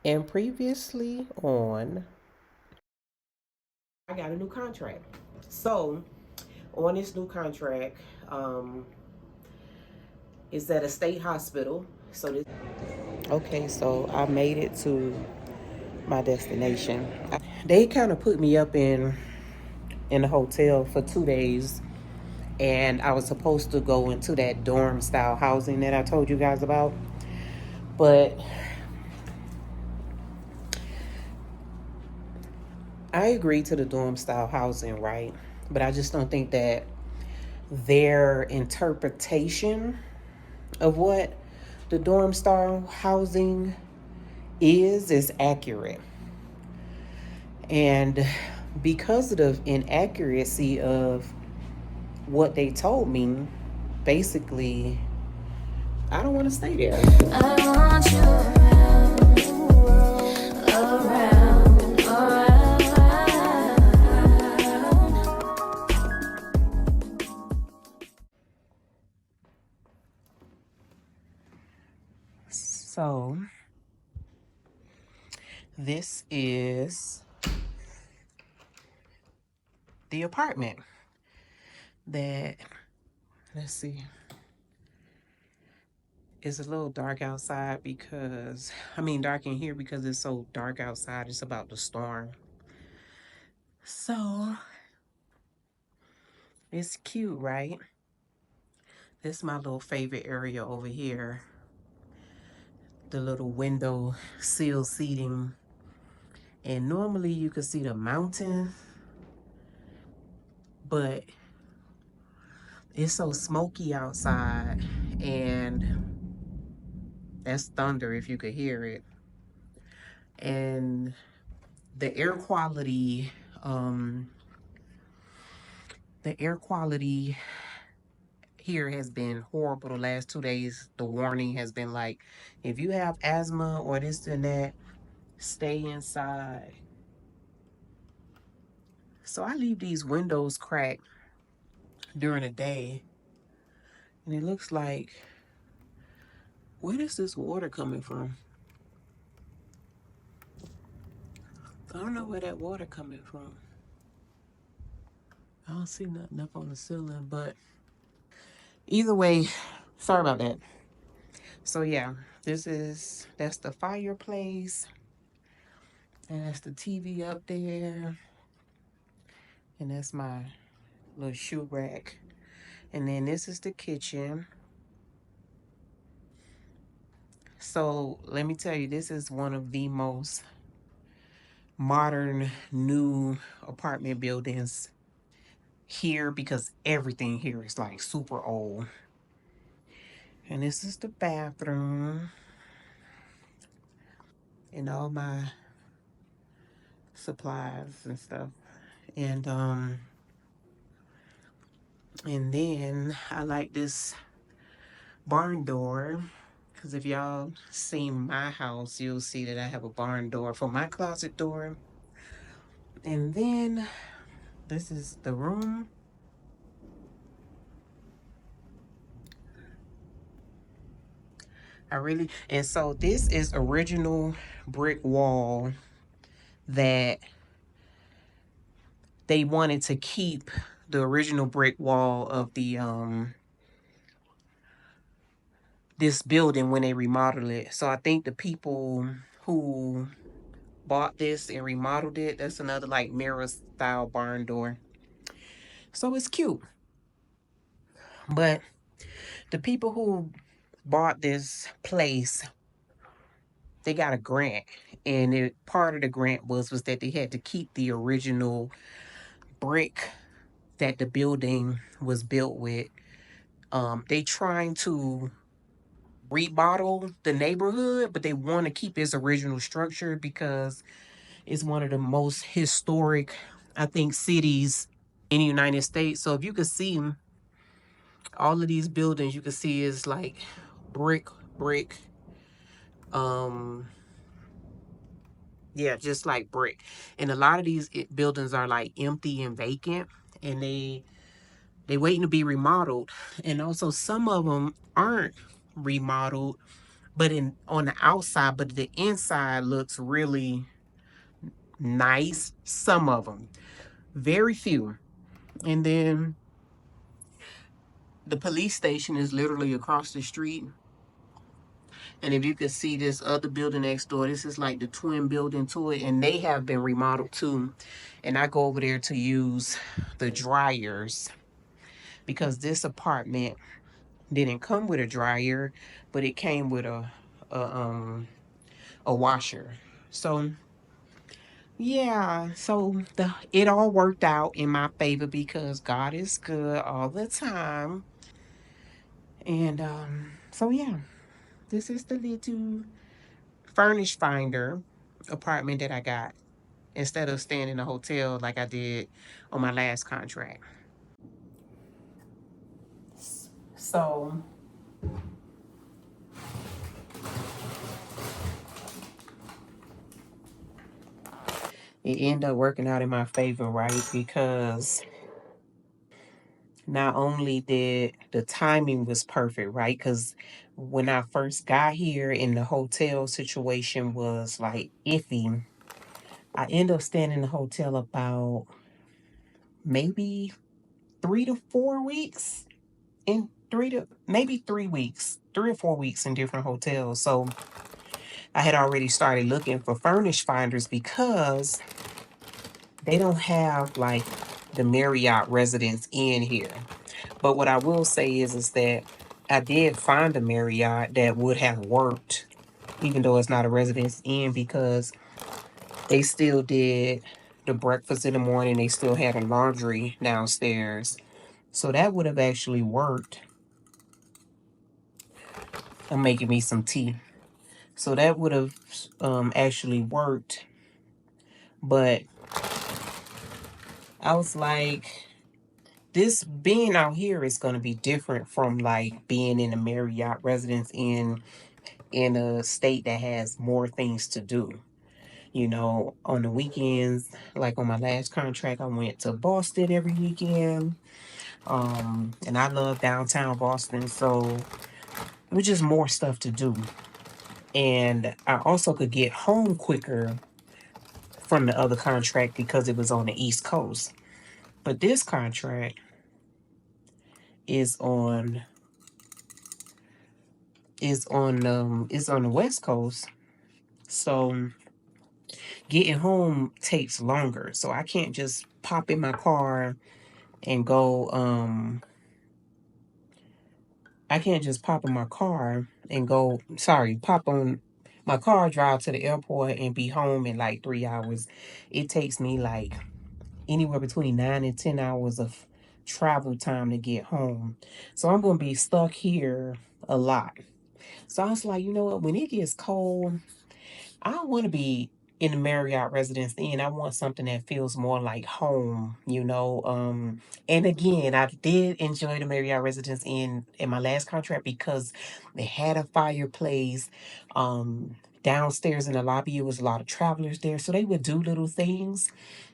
And previously on, I got a new contract. So on this new contract, um, it's at a state hospital. So this. Okay, so I made it to my destination. They kind of put me up in a hotel for 2 days, and I was supposed to go into that dorm style housing that I told you guys about, but I agreed to the dorm style housing, right? But I just don't think that their interpretation of what the dorm style housing is accurate. And because of the inaccuracy of what they told me, basically, I don't want to stay there. I want you around, So, this is the apartment that, let's see, it's a little dark outside because, dark in here because it's so dark outside. It's about to storm. So, it's cute, right? This is my little favorite area over here. The little window sill seating. And normally you can see the mountain, but it's so smoky outside, and that's thunder if you could hear it. And the air quality, um, the air quality here has been horrible the last 2 days. The warning has been like, if you have asthma or this and that, stay inside. So I leave these windows cracked during the day, and it looks like, where is this water coming from? I don't know where that water coming from. I don't see nothing up on the ceiling, but either way, sorry about that. So yeah, that's the fireplace, and that's the TV up there, and that's my little shoe rack. And then this is the kitchen. So let me tell you, this is one of the most modern new apartment buildings here because everything here is like super old. And this is the bathroom and all my supplies and stuff. And and then I like this barn door because if y'all seen my house, you'll see that I have a barn door for my closet door. And then this is the room. And so this is original brick wall that they wanted to keep the original brick wall of the this building when they remodeled it. So I think the people who bought this and remodeled it, that's another like mirror style barn door. So it's cute. But the people who bought this place, they got a grant. And part of the grant was that they had to keep the original brick that the building was built with. They trying to remodel the neighborhood, but they want to keep its original structure because it's one of the most historic, I think, cities in the United States. So if you could see all of these buildings, you can see is like brick, brick, um, yeah, just like brick. And a lot of these buildings are like empty and vacant, and they waiting to be remodeled. And also some of them aren't remodeled, but on the outside, but the inside looks really nice. Some of them, very few. And then the police station is literally across the street. And if you could see this other building next door, this is like the twin building to it, and they have been remodeled too. And I go over there to use the dryers because this apartment didn't come with a dryer, but it came with a um a washer. So yeah, so it all worked out in my favor because God is good all the time. And so yeah, this is the little furnish finder apartment that I got instead of staying in a hotel like I did on my last contract. So it ended up working out in my favor, right? Because not only did the timing was perfect, right? Because when I first got here and the hotel situation was like iffy, I ended up staying in the hotel about maybe 3 to 4 weeks, in 3 to maybe 3 weeks, 3 or 4 weeks in different hotels. So I had already started looking for furnished finders because they don't have like the Marriott Residence Inn here. But what I will say is that I did find a Marriott that would have worked, even though it's not a Residence Inn, because they still did the breakfast in the morning. They still had a laundry downstairs. So that would have actually worked. I'm making me some tea. So that would have actually worked. But I was like, this being out here is going to be different from like being in a Marriott residence in a state that has more things to do. You know, on the weekends, like on my last contract, I went to Boston every weekend. And I love downtown Boston, so it was just more stuff to do. And I also could get home quicker from the other contract because it was on the East Coast. But this contract is on the West Coast. So getting home takes longer. So I can't just pop in my car and go I can't just pop in my car and go sorry, pop on my car, drive to the airport and be home in like 3 hours. It takes me like anywhere between 9 and 10 hours of travel time to get home. So I'm gonna be stuck here a lot. So I was like, you know what, when it gets cold, I don't want to be in the Marriott Residence Inn. I want something that feels more like home, you know. And again, I did enjoy the Marriott Residence Inn in my last contract because they had a fireplace. Downstairs in the lobby, it was a lot of travelers there, so they would do little things.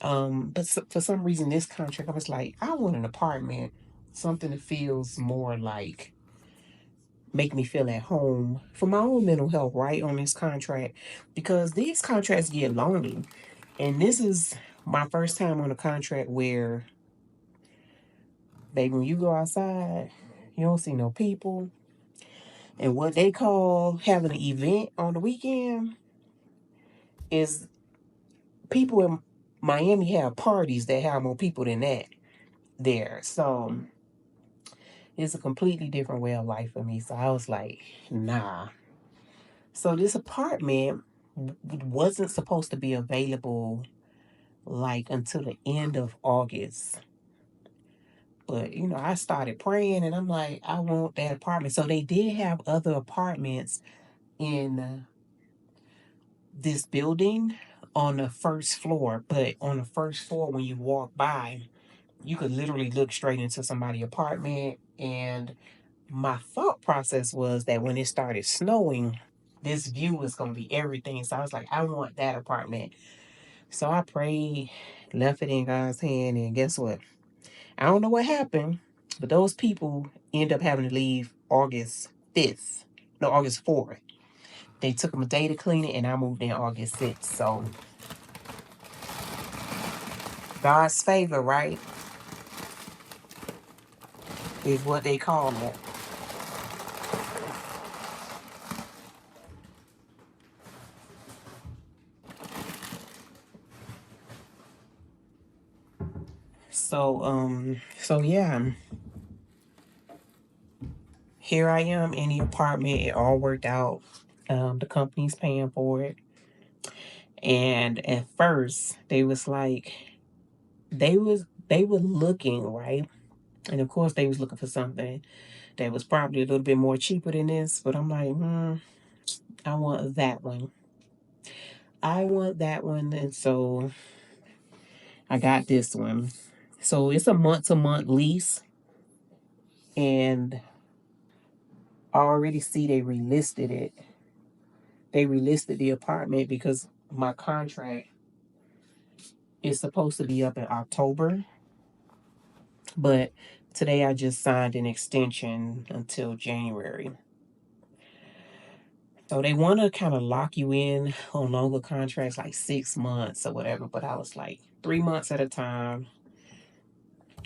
For some reason, this contract, I was like, I want an apartment, something that feels more like make me feel at home for my own mental health, right, on this contract, because these contracts get lonely. And this is my first time on a contract where, baby, when you go outside, you don't see no people. And what they call having an event on the weekend is people in Miami have parties that have more people than that there. So it's a completely different way of life for me. So I was like, nah. So this apartment wasn't supposed to be available like until the end of August. But you know, I started praying and I'm like, I want that apartment. So they did have other apartments in this building on the first floor, but on the first floor when you walk by, you could literally look straight into somebody's apartment. And my thought process was that when it started snowing, this view was going to be everything. So I was like, I want that apartment. So I prayed, left it in God's hand, and guess what? I don't know what happened, but those people end up having to leave August 5th. No, August 4th. They took them a day to clean it, and I moved in August 6th. So God's favor, right, is what they call it. So yeah, here I am in the apartment. It all worked out. The company's paying for it. And at first, they was like, they were looking, right? And of course, they was looking for something that was probably a little bit more cheaper than this. But I'm like, I want that one. I want that one, and so I got this one. So it's a month-to-month lease, and I already see they relisted it. They relisted the apartment because my contract is supposed to be up in October, but today I just signed an extension until January. So they want to kind of lock you in on longer contracts, like 6 months or whatever. But I was like, 3 months at a time.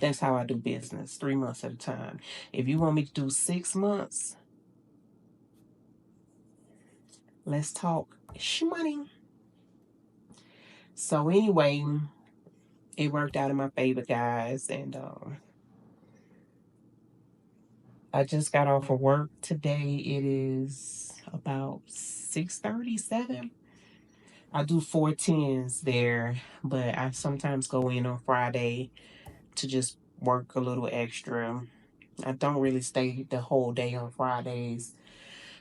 That's how I do business, 3 months at a time. If you want me to do 6 months, let's talk shmoney. So anyway, it worked out in my favor, guys. And I just got off of work today. It is about 6:37. I do 4 10s there, but I sometimes go in on Friday to just work a little extra. I don't really stay the whole day on Fridays.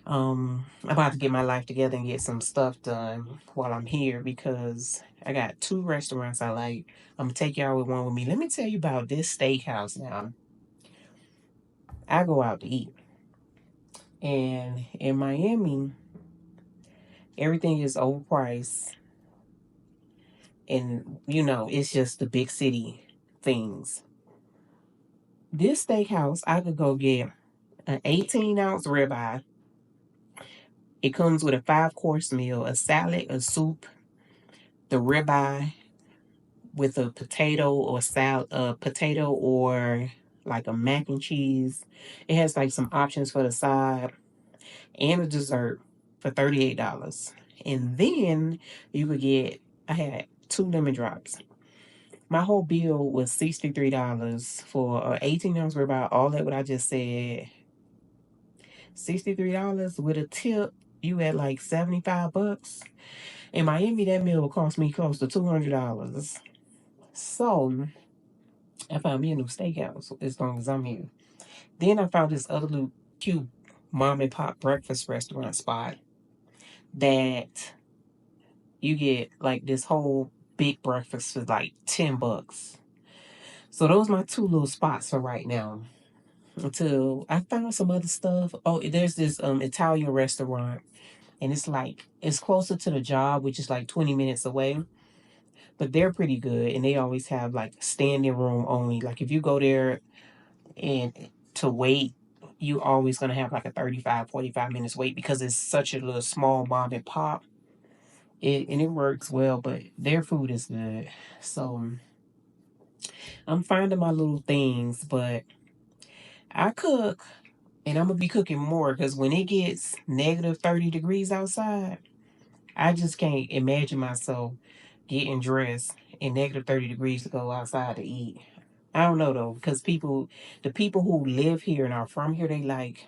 I'm about to get my life together and get some stuff done while I'm here because I got 2 restaurants I like. I'm gonna take y'all with one with me. Let me tell you about this steakhouse now. I go out to eat. And in Miami, everything is overpriced. And it's just the big city things. This steakhouse, I could go get an 18-ounce ribeye. It comes with a 5-course meal, a salad, a soup, the ribeye with a potato or salad, potato or like a mac and cheese. It has like some options for the side and a dessert for $38. And then you could get, I had 2 lemon drops. My whole bill was $63 for an 18-ounce ribeye, all that what I just said. $63 with a tip, you at like $75. In Miami, that meal will cost me close to $200. So I found me a new steakhouse as long as I'm here. Then I found this other little cute mom and pop breakfast restaurant spot that you get like this whole big breakfast for like $10. So those are my two little spots for right now. Until I found some other stuff. Oh, there's this Italian restaurant, and it's closer to the job, which is like 20 minutes away. But they're pretty good, and they always have like standing room only. Like if you go there and to wait, you always gonna have like a 35, 45 minutes wait because it's such a little small mom and pop. And it works well, but their food is good. So I'm finding my little things, but I cook and I'm gonna be cooking more because when it gets negative 30 degrees outside, I just can't imagine myself getting dressed in negative 30 degrees to go outside to eat. I don't know though, because the people who live here and are from here, they like,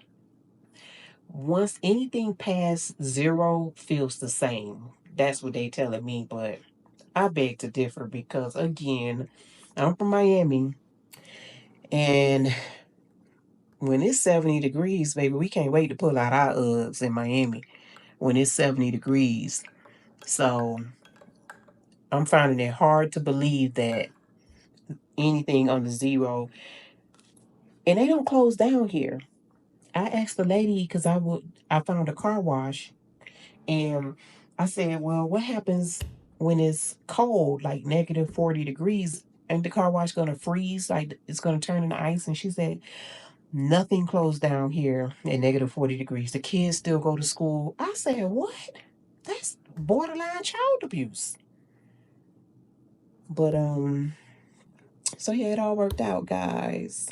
once anything past zero feels the same. That's what they telling me, but I beg to differ because again, I'm from Miami, and when it's 70 degrees, baby, we can't wait to pull out our Uggs in Miami when it's 70 degrees. So I'm finding it hard to believe that anything under zero, and they don't close down here. I asked the lady because I found a car wash, and I said, "Well, what happens when it's cold, like -40 degrees? And the car wash gonna freeze? Like it's gonna turn into ice?" And she said, Nothing closed down here at negative 40 degrees. The kids still go to school. I said, what? That's borderline child abuse. But so yeah, it all worked out, guys.